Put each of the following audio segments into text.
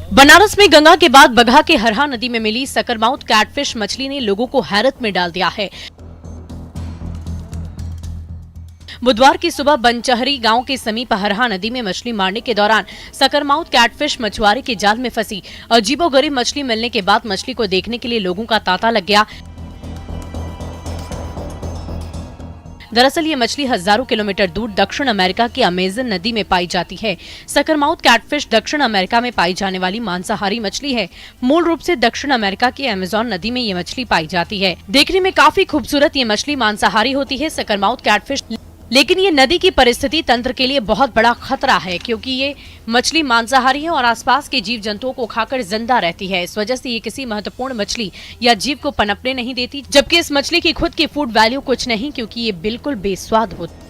बनारस में गंगा के बाद बगहा के हरहा नदी में मिली सकरमाउथ कैटफिश मछली ने लोगों को हैरत में डाल दिया है। बुधवार की सुबह बनचहरी गांव के समीप हरहा नदी में मछली मारने के दौरान सकरमाउथ कैटफिश मछुआरे के जाल में फंसी। अजीबोगरीब मछली मिलने के बाद मछली को देखने के लिए लोगों का तांता लग गया। दरअसल ये मछली हजारों किलोमीटर दूर दक्षिण अमेरिका की अमेजन नदी में पाई जाती है। सकरमाउथ कैटफिश दक्षिण अमेरिका में पाई जाने वाली मांसाहारी मछली है। मूल रूप से दक्षिण अमेरिका की अमेजन नदी में ये मछली पाई जाती है। देखने में काफी खूबसूरत ये मछली मांसाहारी होती है सकरमाउथ कैटफिश, लेकिन ये नदी की परिस्थिति तंत्र के लिए बहुत बड़ा खतरा है, क्योंकि ये मछली मांसाहारी है और आसपास के जीव जंतुओं को खाकर जिंदा रहती है। इस वजह से ये किसी महत्वपूर्ण मछली या जीव को पनपने नहीं देती, जबकि इस मछली की खुद की फूड वैल्यू कुछ नहीं, क्योंकि ये बिल्कुल बेस्वाद होती।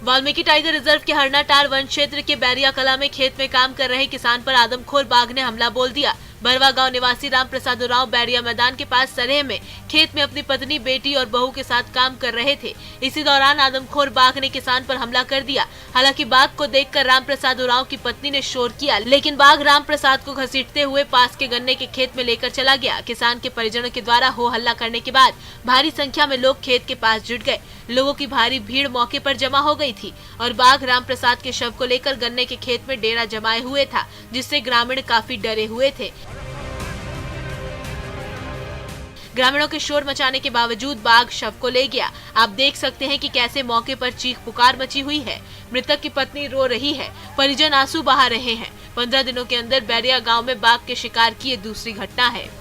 वाल्मीकि टाइगर रिजर्व के हरनाटार वन क्षेत्र के बैरिया कला में खेत में काम कर रहे किसान पर आदमखोर बाघ ने हमला बोल दिया। बरवा गांव निवासी राम प्रसाद उरांव बैरिया मैदान के पास सरेह में खेत में अपनी पत्नी, बेटी और बहू के साथ काम कर रहे थे। इसी दौरान आदमखोर बाघ ने किसान पर हमला कर दिया। हालांकि बाघ को देखकर राम प्रसाद उरांव की पत्नी ने शोर किया, लेकिन बाघ राम प्रसाद को घसीटते हुए पास के गन्ने के खेत में लेकर चला गया। किसान के परिजनों के द्वारा हो हल्ला करने के बाद भारी संख्या में लोग खेत के पास जुट गए। लोगों की भारी भीड़ मौके पर जमा हो गई थी और बाघ राम प्रसाद के शव को लेकर गन्ने के खेत में डेरा जमाए हुए था, जिससे ग्रामीण काफी डरे हुए थे। ग्रामीणों के शोर मचाने के बावजूद बाघ शव को ले गया। आप देख सकते हैं कि कैसे मौके पर चीख पुकार मची हुई है। मृतक की पत्नी रो रही है, परिजन आंसू बहा रहे हैं। 15 दिनों के अंदर बैरिया गांव में बाघ के शिकार की ये दूसरी घटना है।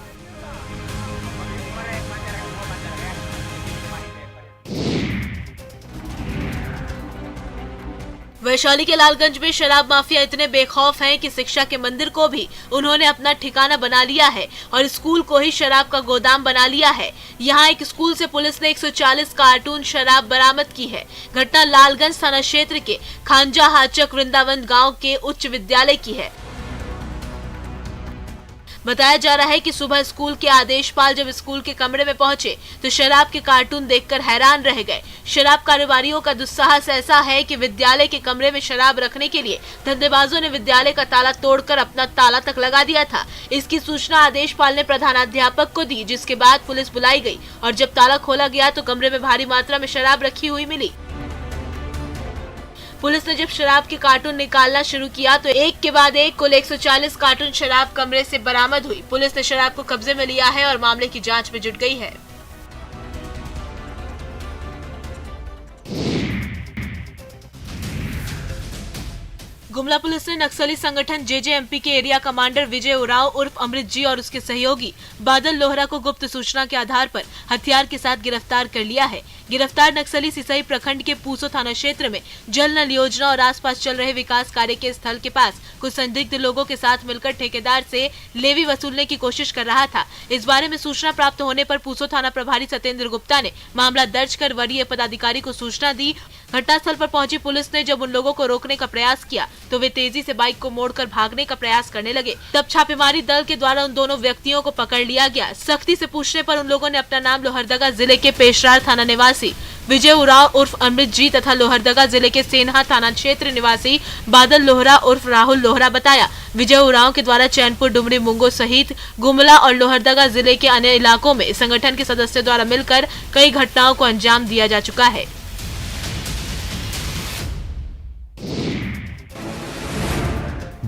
वैशाली के लालगंज में शराब माफिया इतने बेखौफ हैं कि शिक्षा के मंदिर को भी उन्होंने अपना ठिकाना बना लिया है और स्कूल को ही शराब का गोदाम बना लिया है। यहाँ एक स्कूल से पुलिस ने 140 कार्टून शराब बरामद की है। घटना लालगंज थाना क्षेत्र के खांजा हाचक वृंदावन गांव के उच्च विद्यालय की है। बताया जा रहा है कि सुबह स्कूल के आदेशपाल जब स्कूल के कमरे में पहुंचे तो शराब के कार्टून देखकर हैरान रह गए। शराब कारोबारियों का दुस्साहस ऐसा है कि विद्यालय के कमरे में शराब रखने के लिए धंधेबाजों ने विद्यालय का ताला तोड़कर अपना ताला तक लगा दिया था। इसकी सूचना आदेशपाल ने प्रधानाध्यापक को दी, जिसके बाद पुलिस बुलाई गई और जब ताला खोला गया तो कमरे में भारी मात्रा में शराब रखी हुई मिली। पुलिस ने जब शराब के कार्टून निकालना शुरू किया तो एक के बाद एक कुल 140 कार्टून शराब कमरे से बरामद हुई। पुलिस ने शराब को कब्जे में लिया है और मामले की जांच में जुट गई है। गुमला पुलिस ने नक्सली संगठन जेजेएमपी के एरिया कमांडर विजय उरांव उर्फ अमृत जी और उसके सहयोगी बादल लोहरा को गुप्त सूचना के आधार पर हथियार के साथ गिरफ्तार कर लिया है। गिरफ्तार नक्सली सिसई प्रखंड के पूसो थाना क्षेत्र में जल नल योजना और आसपास चल रहे विकास कार्य के स्थल के पास कुछ संदिग्ध लोगों के साथ मिलकर ठेकेदार से लेवी वसूलने की कोशिश कर रहा था। इस बारे में सूचना प्राप्त होने पर पूसो थाना प्रभारी सत्येंद्र गुप्ता ने मामला दर्ज कर वरीय पदाधिकारी को सूचना दी। घटनास्थल पर पहुंची पुलिस ने जब उन लोगों को रोकने का प्रयास किया तो वे तेजी से बाइक को मोड़कर भागने का प्रयास करने लगे। तब छापेमारी दल के द्वारा उन दोनों व्यक्तियों को पकड़ लिया गया। सख्ती से पूछने पर उन लोगों ने अपना नाम लोहरदगा जिले के पेशरार थाना निवासी विजय उरांव उर्फ अमृत जी तथा लोहरदगा जिले के सेन्हा थाना क्षेत्र निवासी बादल लोहरा उर्फ राहुल लोहरा बताया। विजय उरांव के द्वारा चैनपुर, डुमरी, मुंगो सहित गुमला और लोहरदगा जिले के अन्य इलाकों में संगठन के सदस्यों द्वारा मिलकर कई घटनाओं को अंजाम दिया जा चुका है।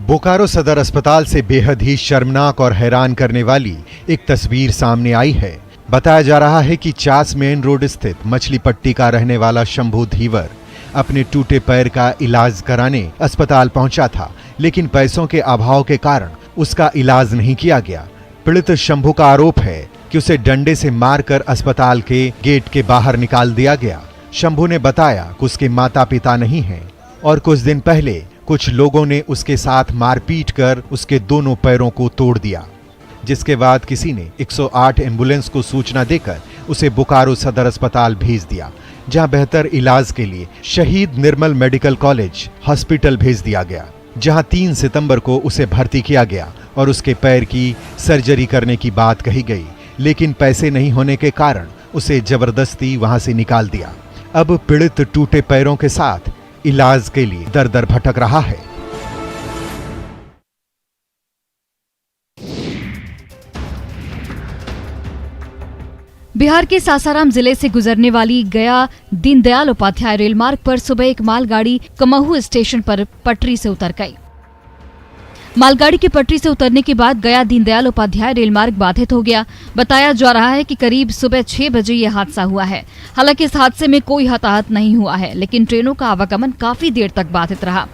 बोकारो सदर अस्पताल से बेहद ही शर्मनाक और हैरान करने वाली एक तस्वीर सामने आई है। बताया जा रहा है कि चास मेन रोड स्थित मछली पट्टी का रहने वाला शंभू धीवर अपने टूटे पैर का इलाज कराने अस्पताल पहुंचा था, लेकिन पैसों के अभाव के कारण उसका इलाज नहीं किया गया। पीड़ित शंभू का आरोप है कि उसे डंडे से मारकर अस्पताल के गेट के बाहर निकाल दिया गया। शंभू ने बताया कि उसके माता पिता नहीं हैं और कुछ दिन पहले कुछ लोगों ने उसके साथ मारपीट कर उसके दोनों पैरों को तोड़ दिया, जिसके बाद किसी ने 108 एम्बुलेंस को सूचना देकर उसे बोकारो सदर अस्पताल भेज दिया, जहां बेहतर इलाज के लिए शहीद निर्मल मेडिकल कॉलेज हॉस्पिटल भेज दिया गया, जहां 3 सितंबर को उसे भर्ती किया गया और उसके पैर की सर्जरी करने की बात कही गई, लेकिन पैसे नहीं होने के कारण उसे जबरदस्ती वहां से निकाल दिया। अब पीड़ित टूटे पैरों के साथ इलाज के लिए दर दर भटक रहा है। बिहार के सासाराम जिले से गुजरने वाली गया दीनदयाल उपाध्याय रेल मार्ग पर सुबह एक मालगाड़ी कमहू स्टेशन पर पटरी से उतर गई। मालगाड़ी की पटरी से उतरने के बाद गया दीनदयाल उपाध्याय रेल मार्ग बाधित हो गया। बताया जा रहा है कि करीब सुबह 6 बजे यह हादसा हुआ है। हालांकि इस हादसे में कोई हताहत नहीं हुआ है, लेकिन ट्रेनों का आवागमन काफी देर तक बाधित रहा।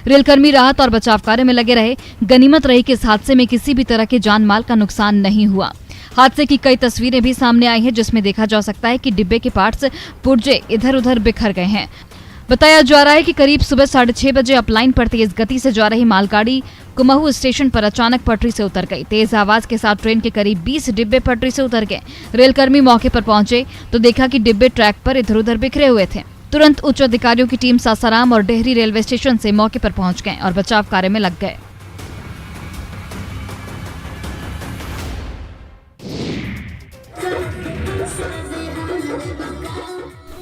रेलकर्मी राहत और बचाव कार्य में लगे रहे। गनीमत रही कि इस हादसे में किसी भी तरह के जान माल का नुकसान नहीं हुआ। हादसे की कई तस्वीरें भी सामने आई हैं, जिसमें देखा जा सकता है कि डिब्बे के पार्ट्स पुर्जे इधर उधर बिखर गए हैं। बताया जा रहा है कि करीब सुबह 6:30 बजे अपलाइन पर तेज गति से जा रही मालगाड़ी कुमहू स्टेशन पर अचानक पटरी से उतर गई। तेज आवाज के साथ ट्रेन के करीब 20 डिब्बे पटरी से उतर गए। रेलकर्मी मौके पर पहुंचे तो देखा कि डिब्बे ट्रैक पर इधर उधर बिखरे हुए थे। तुरंत उच्च अधिकारियों की टीम सासाराम और डेहरी रेलवे स्टेशन से मौके पर पहुंच गए और बचाव कार्य में लग गए।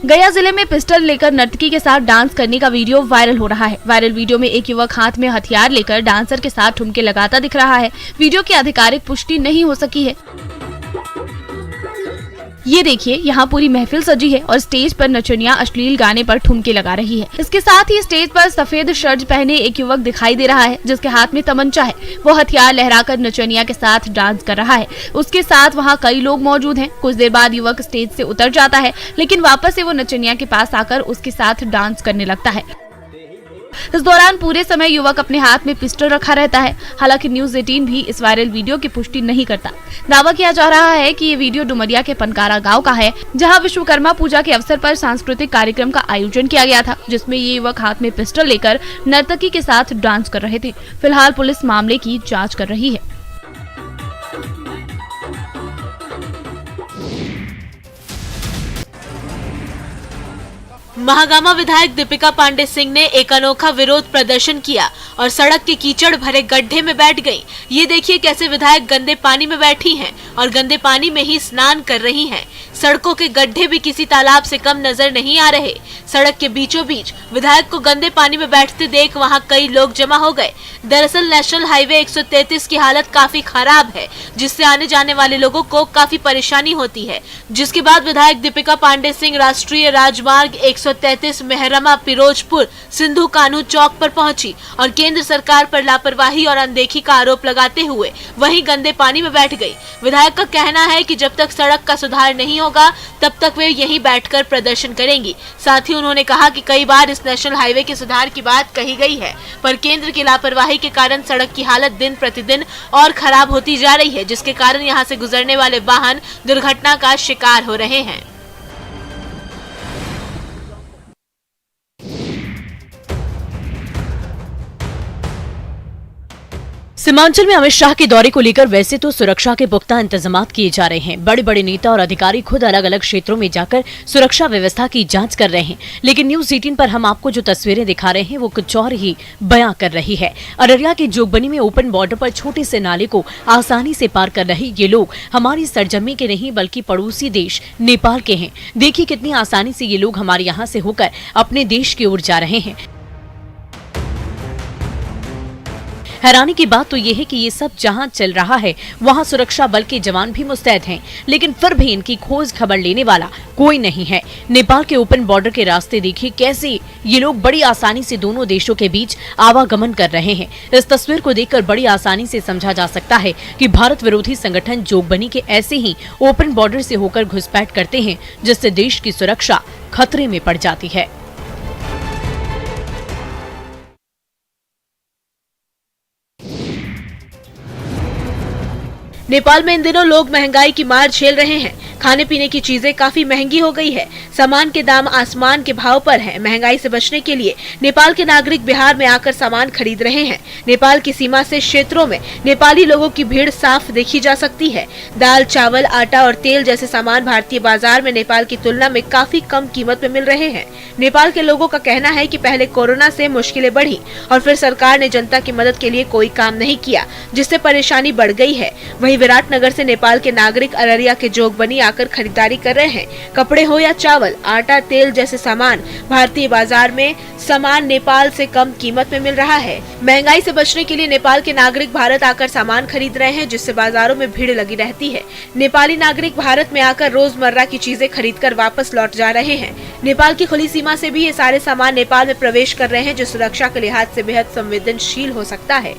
गया जिले में पिस्टल लेकर नर्तकी के साथ डांस करने का वीडियो वायरल हो रहा है। वायरल वीडियो में एक युवक हाथ में हथियार लेकर डांसर के साथ ठुमके लगाता दिख रहा है। वीडियो की आधिकारिक पुष्टि नहीं हो सकी है। ये देखिए, यहाँ पूरी महफिल सजी है और स्टेज पर नचनिया अश्लील गाने पर ठुमके लगा रही है। इसके साथ ही स्टेज पर सफेद शर्ट पहने एक युवक दिखाई दे रहा है, जिसके हाथ में तमंचा है। वो हथियार लहराकर नचनिया के साथ डांस कर रहा है। उसके साथ वहाँ कई लोग मौजूद हैं। कुछ देर बाद युवक स्टेज से उतर जाता है, लेकिन वापस से वो नचनिया के पास आकर उसके साथ डांस करने लगता है। इस दौरान पूरे समय युवक अपने हाथ में पिस्टल रखा रहता है। हालांकि न्यूज़ 18 भी इस वायरल वीडियो की पुष्टि नहीं करता। दावा किया जा रहा है कि ये वीडियो डुमरिया के पनकारा गांव का है, जहां विश्वकर्मा पूजा के अवसर पर सांस्कृतिक कार्यक्रम का आयोजन किया गया था, जिसमें ये युवक हाथ में पिस्टल लेकर नर्तकी के साथ डांस कर रहे थे। फिलहाल पुलिस मामले की जाँच कर रही है। महागामा विधायक दीपिका पांडे सिंह ने एक अनोखा विरोध प्रदर्शन किया और सड़क के कीचड़ भरे गड्ढे में बैठ गईं। ये देखिए कैसे विधायक गंदे पानी में बैठी हैं और गंदे पानी में ही स्नान कर रही हैं। सड़कों के गड्ढे भी किसी तालाब से कम नजर नहीं आ रहे। सड़क के बीचों बीच विधायक को गंदे पानी में बैठते देख वहां कई लोग जमा हो गए। दरअसल नेशनल हाईवे 133 की हालत काफी खराब है, जिससे आने जाने वाले लोगों को काफी परेशानी होती है। जिसके बाद विधायक दीपिका पांडे सिंह राष्ट्रीय राजमार्ग 133 मेहरमा पिरोजपुर सिंधु कान्हू चौक पर पहुंची और केंद्र सरकार पर लापरवाही और अनदेखी का आरोप लगाते हुए वहीं गंदे पानी में बैठ गई। विधायक का कहना है कि जब तक सड़क का सुधार नहीं होगा तब तक वे यहीं बैठकर प्रदर्शन करेंगी। साथ ही उन्होंने कहा कि कई बार इस नेशनल हाईवे के सुधार की बात कही गई है, पर केंद्र की लापरवाही के कारण सड़क की हालत दिन प्रतिदिन और खराब होती जा रही है, जिसके कारण यहां से गुजरने वाले वाहन दुर्घटना का शिकार हो रहे हैं। सीमांचल में अमित शाह के दौरे को लेकर वैसे तो सुरक्षा के पुख्ता इंतजाम किए जा रहे हैं। बड़े बड़े नेता और अधिकारी खुद अलग अलग क्षेत्रों में जाकर सुरक्षा व्यवस्था की जांच कर रहे हैं, लेकिन न्यूज़ 18 पर हम आपको जो तस्वीरें दिखा रहे हैं वो कुछ और ही बयां कर रही है। अररिया के जोगबनी में ओपन बॉर्डर पर छोटे से नाले को आसानी से पार कर रहे ये लोग हमारी सरजमी के नहीं बल्कि पड़ोसी देश नेपाल के हैं। देखिए कितनी आसानी से ये लोग हमारे यहाँ से होकर अपने देश की ओर जा रहे हैं। हैरानी की बात तो ये है कि ये सब जहां चल रहा है वहां सुरक्षा बल के जवान भी मुस्तैद हैं, लेकिन फिर भी इनकी खोज खबर लेने वाला कोई नहीं है। नेपाल के ओपन बॉर्डर के रास्ते देखिए कैसे ये लोग बड़ी आसानी से दोनों देशों के बीच आवागमन कर रहे हैं। इस तस्वीर को देखकर बड़ी आसानी से समझा जा सकता है कि भारत विरोधी संगठन जोगबनी के ऐसे ही ओपन बॉर्डर से होकर घुसपैठ करते हैं, जिससे देश की सुरक्षा खतरे में पड़ जाती है। नेपाल में इन दिनों लोग महंगाई की मार झेल रहे हैं। खाने पीने की चीजें काफी महंगी हो गई है। सामान के दाम आसमान के भाव पर हैं। महंगाई से बचने के लिए नेपाल के नागरिक बिहार में आकर सामान खरीद रहे हैं। नेपाल की सीमा से क्षेत्रों में नेपाली लोगों की भीड़ साफ देखी जा सकती है। दाल, चावल, आटा और तेल जैसे सामान भारतीय बाजार में नेपाल की तुलना में काफी कम कीमत में मिल रहे हैं। नेपाल के लोगों का कहना है कि पहले कोरोना से मुश्किलें बढ़ी और फिर सरकार ने जनता की मदद के लिए कोई काम नहीं किया, जिससे परेशानी बढ़ गई है। वहीं वहीं विराटनगर से नेपाल के नागरिक अररिया के जोगबनी आकर खरीदारी कर रहे हैं। कपड़े हो या चावल, आटा, तेल जैसे सामान भारतीय बाजार में सामान नेपाल से कम कीमत में मिल रहा है। महंगाई से बचने के लिए नेपाल के नागरिक भारत आकर सामान खरीद रहे हैं, जिससे बाजारों में भीड़ लगी रहती है। नेपाली नागरिक भारत में आकर रोजमर्रा की चीजें खरीदकर वापस लौट जा रहे हैं। नेपाल की खुली सीमा से भी ये सारे सामान नेपाल में प्रवेश कर रहे हैं, जो सुरक्षा के लिहाज से बेहद संवेदनशील हो सकता है।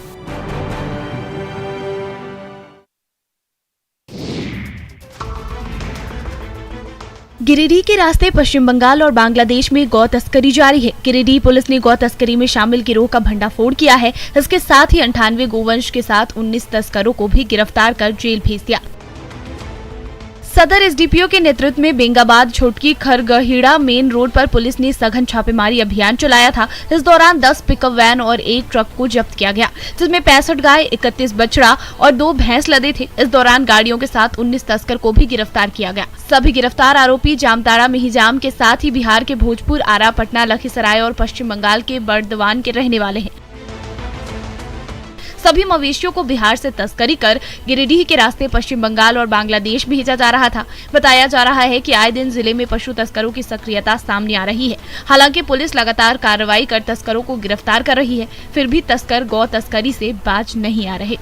गिरिडीह के रास्ते पश्चिम बंगाल और बांग्लादेश में गौ तस्करी जारी है। गिरिडीह पुलिस ने गौ तस्करी में शामिल गिरोह का भंडाफोड़ किया है। इसके साथ ही 98 गोवंश के साथ 19 तस्करों को भी गिरफ्तार कर जेल भेज दिया। सदर एसडीपीओ के नेतृत्व में बेंगाबाद छोटकी खरगहीड़ा मेन रोड पर पुलिस ने सघन छापेमारी अभियान चलाया था। इस दौरान 10 पिकअप वैन और एक ट्रक को जब्त किया गया, जिसमें 65 गाय, 31 बछड़ा और 2 भैंस लदे थे। इस दौरान गाड़ियों के साथ 19 तस्कर को भी गिरफ्तार किया गया। सभी गिरफ्तार आरोपी जामताड़ा मिहिजाम के साथ ही बिहार के भोजपुर, आरा, पटना, लखीसराय और पश्चिम बंगाल के बर्दवान के रहने वाले हैं। सभी मवेशियों को बिहार से तस्करी कर गिरिडीह के रास्ते पश्चिम बंगाल और बांग्लादेश भेजा जा रहा था। बताया जा रहा है कि आए दिन जिले में पशु तस्करों की सक्रियता सामने आ रही है। हालांकि पुलिस लगातार कार्रवाई कर तस्करों को गिरफ्तार कर रही है, फिर भी तस्कर गौ तस्करी से बाज नहीं आ रहे।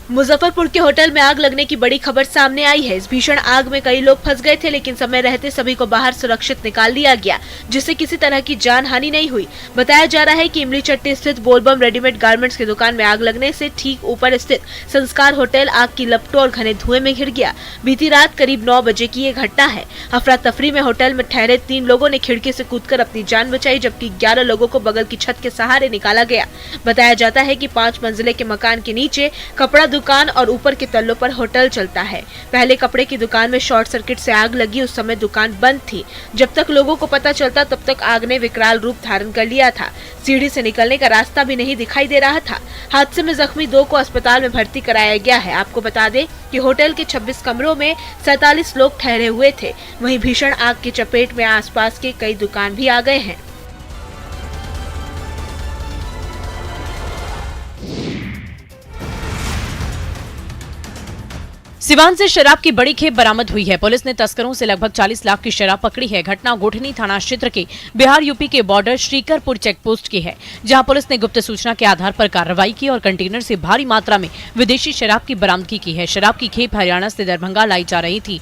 मुजफ्फरपुर के होटल में आग लगने की बड़ी खबर सामने आई है। इस भीषण आग में कई लोग फंस गए थे, लेकिन समय रहते सभी को बाहर सुरक्षित निकाल लिया गया, जिससे किसी तरह की जान हानि नहीं हुई। बताया जा रहा है कि इमली चट्टी स्थित बोलबम रेडीमेड गारमेंट्स की दुकान में आग लगने से ठीक ऊपर स्थित संस्कार होटल आग की लपटों और घने धुएं में घिर गया। बीती रात करीब 9 बजे की ये घटना है। अफरा तफरी में होटल में ठहरे 3 लोगों ने खिड़की से कूदकर अपनी जान बचाई, जबकि 11 लोगों को बगल की छत के सहारे निकाला गया। बताया जाता है कि 5 मंजिले के मकान के नीचे कपड़ा दुकान और ऊपर के तल्लों पर होटल चलता है। पहले कपड़े की दुकान में शॉर्ट सर्किट से आग लगी। उस समय दुकान बंद थी। जब तक लोगों को पता चलता तब तक आग ने विकराल रूप धारण कर लिया था। सीढ़ी से निकलने का रास्ता भी नहीं दिखाई दे रहा था। हादसे में जख्मी 2 को अस्पताल में भर्ती कराया गया है। आपको बता दें कि होटल के 26 कमरों में 47 लोग ठहरे हुए थे। वहीं भीषण आग की चपेट में आसपास के कई दुकान भी आ गए हैं। सिवान से शराब की बड़ी खेप बरामद हुई है। पुलिस ने तस्करों से लगभग 40 लाख की शराब पकड़ी है। घटना गोठनी थाना क्षेत्र के बिहार यूपी के बॉर्डर श्रीकरपुर चेक पोस्ट की है, जहां पुलिस ने गुप्त सूचना के आधार पर कार्रवाई की और कंटेनर से भारी मात्रा में विदेशी शराब की बरामदगी की है। शराब की खेप हरियाणा से दरभंगा लाई जा रही थी।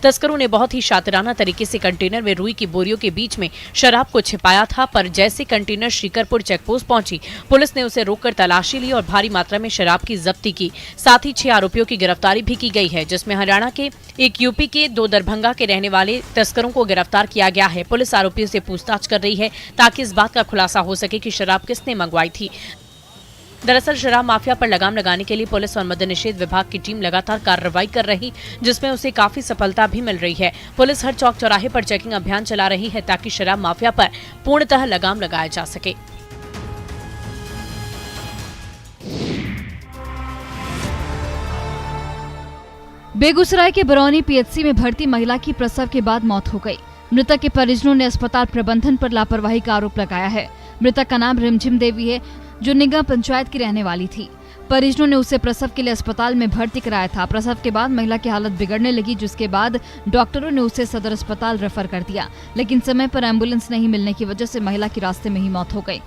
तस्करों ने बहुत ही शातिराना तरीके से कंटेनर में रुई की बोरियों के बीच में शराब को छिपाया था, पर जैसे कंटेनर श्रीकरपुर चेकपोस्ट पहुंची, पुलिस ने उसे रोककर तलाशी ली और भारी मात्रा में शराब की जब्ती की। साथ ही 6 आरोपियों की गिरफ्तारी भी की गई है, जिसमें हरियाणा के 1 यूपी के 2 दरभंगा के रहने वाले तस्करों को गिरफ्तार किया गया है। पुलिस आरोपियों से पूछताछ कर रही है ताकि इस बात का खुलासा हो सके कि शराब किसने मंगवाई थी। दरअसल शराब माफिया पर लगाम लगाने के लिए पुलिस और मद्य निषेध विभाग की टीम लगातार कार्रवाई कर रही, जिसमें उसे काफी सफलता भी मिल रही है। पुलिस हर चौक चौराहे पर चेकिंग अभियान चला रही है ताकि शराब माफिया पर पूर्णतः लगाम लगाया जा सके। बेगूसराय के बरौनी पीएचसी में भर्ती महिला की प्रसव के बाद मौत हो गई। मृतक के परिजनों ने अस्पताल प्रबंधन पर लापरवाही का आरोप लगाया है। मृतक का नाम रिमझिम देवी है, जो निगम पंचायत की रहने वाली थी। परिजनों ने उसे प्रसव के लिए अस्पताल में भर्ती कराया था। प्रसव के बाद महिला की हालत बिगड़ने लगी, जिसके बाद डॉक्टरों ने उसे सदर अस्पताल रेफर कर दिया, लेकिन समय पर एम्बुलेंस नहीं मिलने की वजह से महिला की रास्ते में ही मौत हो गई।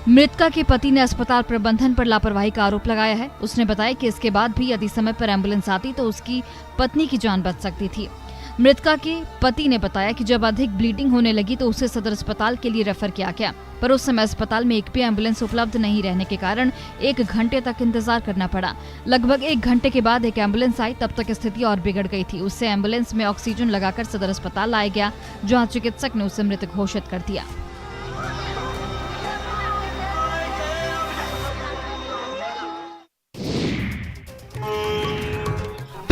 मृतका के पति ने अस्पताल प्रबंधन पर लापरवाही का आरोप लगाया है। उसने बताया कि इसके बाद भी यदि समय पर एम्बुलेंस आती तो उसकी पत्नी की जान बच सकती थी। मृतका के पति ने बताया कि जब अधिक ब्लीडिंग होने लगी तो उसे सदर अस्पताल के लिए रेफर किया गया, पर उस समय अस्पताल में एक भी एम्बुलेंस उपलब्ध नहीं रहने के कारण 1 घंटे तक इंतजार करना पड़ा। लगभग 1 घंटे के बाद एक एम्बुलेंस आई, तब तक स्थिति और बिगड़ गई थी। उससे एम्बुलेंस में ऑक्सीजन लगाकर सदर अस्पताल लाया गया, जहाँ चिकित्सक ने उसे मृत घोषित कर दिया।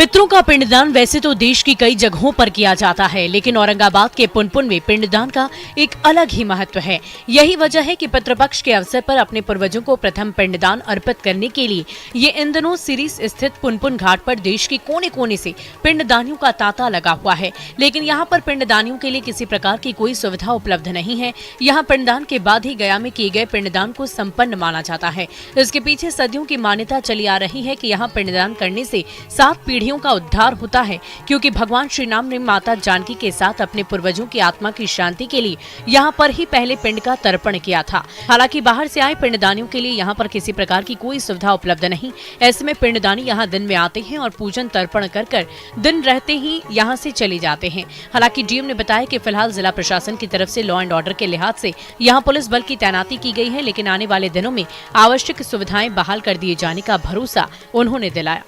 पितरों का पिंडदान वैसे तो देश की कई जगहों पर किया जाता है, लेकिन औरंगाबाद के पुनपुन में पिंडदान का एक अलग ही महत्व है। यही वजह है कि पितृपक्ष के अवसर पर अपने पूर्वजों को प्रथम पिंडदान अर्पित करने के लिए ये इन दिनों सिरीस स्थित पुनपुन घाट पर देश के कोने कोने से पिंडदानियों का तांता लगा हुआ है। लेकिन यहाँ पर पिंडदानियों के लिए किसी प्रकार की कोई सुविधा उपलब्ध नहीं है। यहाँ पिंडदान के बाद ही गया में किए गए पिंडदान को संपन्न माना जाता है। इसके पीछे सदियों की मान्यता चली आ रही है कि यहाँ पिंडदान करने से 7 पीढ़ियों का उद्धार होता है, क्योंकि भगवान श्री राम ने माता जानकी के साथ अपने पूर्वजों की आत्मा की शांति के लिए यहाँ पर ही पहले पिंड का तर्पण किया था। हालांकि बाहर से आए पिंडदानियों के लिए यहाँ पर किसी प्रकार की कोई सुविधा उपलब्ध नहीं। ऐसे में पिंडदानी यहाँ दिन में आते हैं और पूजन तर्पण कर दिन रहते ही यहाँ से चले जाते हैं। हालांकि डीएम ने बताया कि फिलहाल जिला प्रशासन की तरफ से लॉ एंड ऑर्डर के लिहाज से यहाँ पुलिस बल की तैनाती की गई है, लेकिन आने वाले दिनों में आवश्यक सुविधाएं बहाल कर दिए जाने का भरोसा उन्होंने दिलाया।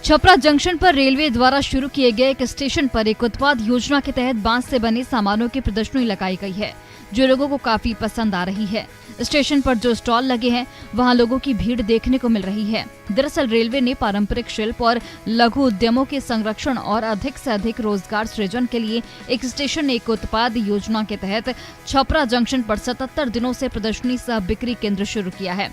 छपरा जंक्शन पर रेलवे द्वारा शुरू किए गए एक स्टेशन पर एक उत्पाद योजना के तहत बांस से बने सामानों की प्रदर्शनी लगाई गई है, जो लोगों को काफी पसंद आ रही है। स्टेशन पर जो स्टॉल लगे हैं वहां लोगों की भीड़ देखने को मिल रही है। दरअसल रेलवे ने पारंपरिक शिल्प और लघु उद्यमों के संरक्षण और अधिक से अधिक रोजगार सृजन के लिए एक स्टेशन एक उत्पाद योजना के तहत छपरा जंक्शन पर 77 दिनों से प्रदर्शनी सह बिक्री केंद्र शुरू किया है।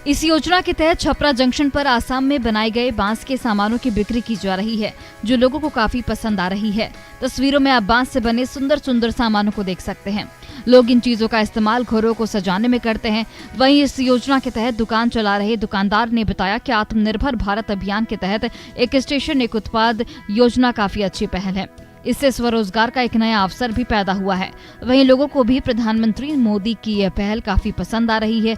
इस योजना के तहत छपरा जंक्शन पर आसाम में बनाए गए बांस के सामानों की बिक्री की जा रही है, जो लोगों को काफी पसंद आ रही है। तस्वीरों में आप बांस से बने सुंदर सुंदर सामानों को देख सकते हैं। लोग इन चीजों का इस्तेमाल घरों को सजाने में करते हैं। वहीं इस योजना के तहत दुकान चला रहे दुकानदार ने बताया कि आत्मनिर्भर भारत अभियान के तहत एक स्टेशन एक उत्पाद योजना काफी अच्छी पहल है। इससे स्वरोजगार का एक नया अवसर भी पैदा हुआ है। वहीं लोगों को भी प्रधानमंत्री मोदी की यह पहल काफी पसंद आ रही है।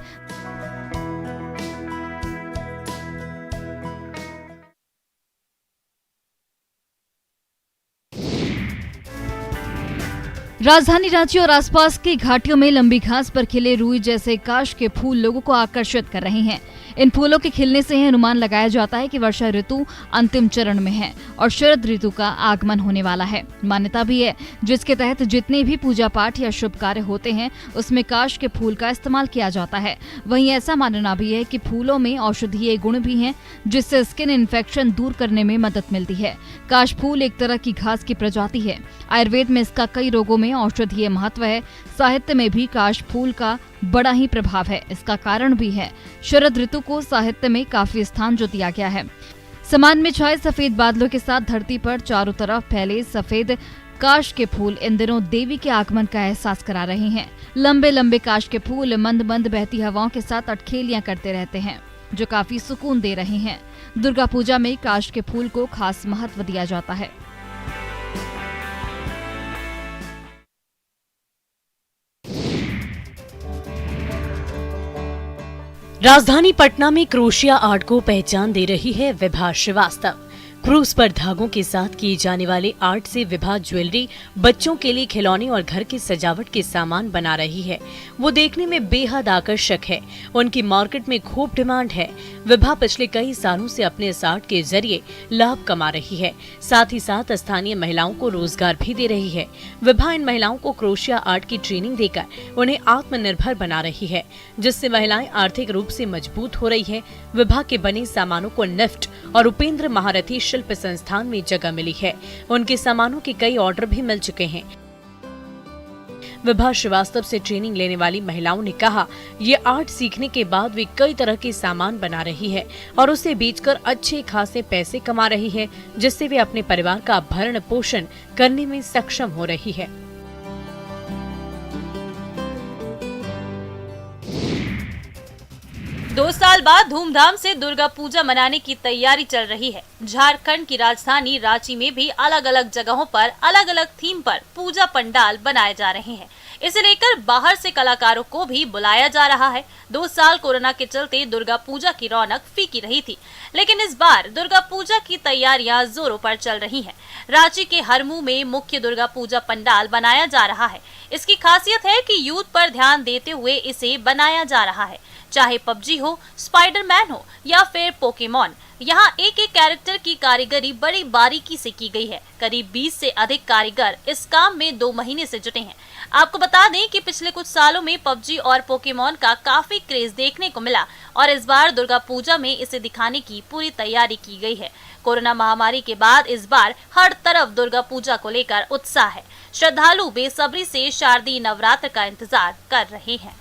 राजधानी रांची और आसपास की घाटियों में लंबी घास पर खिले रुई जैसे काश के फूल लोगों को आकर्षित कर रहे हैं। इन फूलों के खिलने से ही अनुमान लगाया जाता है कि वर्षा ऋतु अंतिम चरण में है और शरद ऋतु का आगमन होने वाला है। मान्यता भी है जिसके तहत जितने भी पूजा पाठ या शुभ कार्य होते हैं उसमें काश के फूल का इस्तेमाल किया जाता है। वहीं ऐसा मानना भी है कि फूलों में औषधीय गुण भी हैं, जिससे स्किन इन्फेक्शन दूर करने में मदद मिलती है। काश फूल एक तरह की घास की प्रजाति है। आयुर्वेद में इसका कई रोगों में औषधीय महत्व है। साहित्य में भी काश फूल का बड़ा ही प्रभाव है। इसका कारण भी है शरद ऋतु को साहित्य में काफी स्थान जो दिया गया है। समान में छाए सफेद बादलों के साथ धरती पर चारों तरफ फैले सफेद काश के फूल इन दिनों देवी के आगमन का एहसास करा रहे हैं। लंबे लंबे काश के फूल मंद मंद बहती हवाओं के साथ अटखेलियां करते रहते हैं, जो काफी सुकून दे रहे हैं। दुर्गा पूजा में काश के फूल को खास महत्व दिया जाता है। राजधानी पटना में क्रोशिया आर्ट को पहचान दे रही है विभा श्रीवास्तव। क्रूज पर धागों के साथ किए जाने वाले आर्ट से विभा ज्वेलरी, बच्चों के लिए खिलौने और घर की सजावट के सामान बना रही है। वो देखने में बेहद आकर्षक है। उनकी मार्केट में खूब डिमांड है। विभा पिछले कई सालों से अपने इस आर्ट के जरिए लाभ कमा रही है, साथ ही साथ स्थानीय महिलाओं को रोजगार भी दे रही है। विभा इन महिलाओं को क्रोशिया आर्ट की ट्रेनिंग देकर उन्हें आत्मनिर्भर बना रही है, जिससे महिलाएं आर्थिक रूप से मजबूत हो रही है। विभा के बने सामानों को निफ्ट और उपेंद्र महारथी शिल्प संस्थान में जगह मिली है। उनके सामानों के कई ऑर्डर भी मिल चुके हैं। विभा श्रीवास्तव से ट्रेनिंग लेने वाली महिलाओं ने कहा, ये आर्ट सीखने के बाद वे कई तरह के सामान बना रही है और उसे बेचकर अच्छे खासे पैसे कमा रही है, जिससे वे अपने परिवार का भरण पोषण करने में सक्षम हो रही है। दो साल बाद धूमधाम से दुर्गा पूजा मनाने की तैयारी चल रही है। झारखंड की राजधानी रांची में भी अलग अलग जगहों पर अलग अलग थीम पर पूजा पंडाल बनाए जा रहे हैं। इसे लेकर बाहर से कलाकारों को भी बुलाया जा रहा है। 2 साल कोरोना के चलते दुर्गा पूजा की रौनक फीकी रही थी, लेकिन इस बार दुर्गा पूजा की तैयारियां जोरों पर चल रही हैं। रांची के हरमू में मुख्य दुर्गा पूजा पंडाल बनाया जा रहा है। इसकी खासियत है कि यूथ पर ध्यान देते हुए इसे बनाया जा रहा है। चाहे पबजी हो, स्पाइडरमैन हो या फिर पोकेमॉन। यहाँ एक एक कैरेक्टर की कारीगरी बड़ी बारीकी से की गई है। करीब 20 से अधिक कारीगर इस काम में 2 महीने से जुटे हैं। आपको बता दें कि पिछले कुछ सालों में पबजी और पोकेमॉन का काफी क्रेज देखने को मिला और इस बार दुर्गा पूजा में इसे दिखाने की पूरी तैयारी की गई है। कोरोना महामारी के बाद इस बार हर तरफ दुर्गा पूजा को लेकर उत्साह है। श्रद्धालु बेसब्री से शारदीय नवरात्र का इंतजार कर रहे हैं।